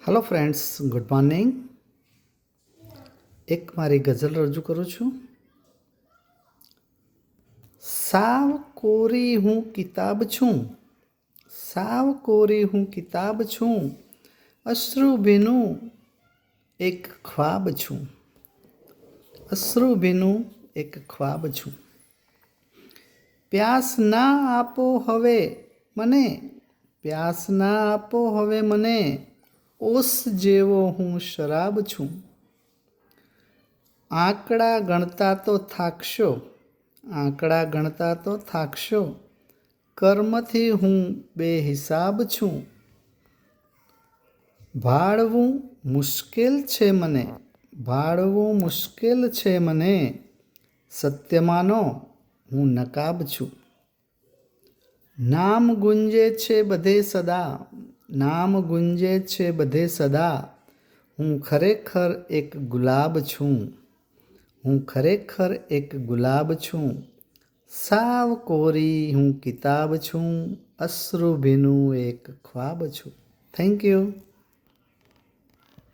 Hello friends, good morning. એક મારી ગઝલ રજૂ કરું છું. સાવ કોરી હું કિતાબ છું, સાવ કોરી હું કિતાબ છું, અશ્રુ ભીનું એક ખ્વાબ છું, અશ્રુ ભીનું એક ખ્વાબ છું. પ્યાસ ના આપો હવે મને, પ્યાસ ના આપો હવે મને, ઓસ જેવો હું શરાબ છું. આંકડા ગણતા તો થાકશો, આંકડા ગણતા તો થાકશો, કર્મથી હું બેહિસાબ છું. ભાળવું મુશ્કેલ છે મને, ભાળવું મુશ્કેલ છે મને, સત્યમાંનો હું નકાબ છું. નામ ગુંજે છે બધે સદા, નામ ગુંજે છે બધે સદા, હું ખરેખર એક ગુલાબ છું, હું ખરેખર એક ગુલાબ છું. સાવ કોરી હું કિતાબ છું, અશ્રુ ભીનું એક ખ્વાબ છું. Thank you.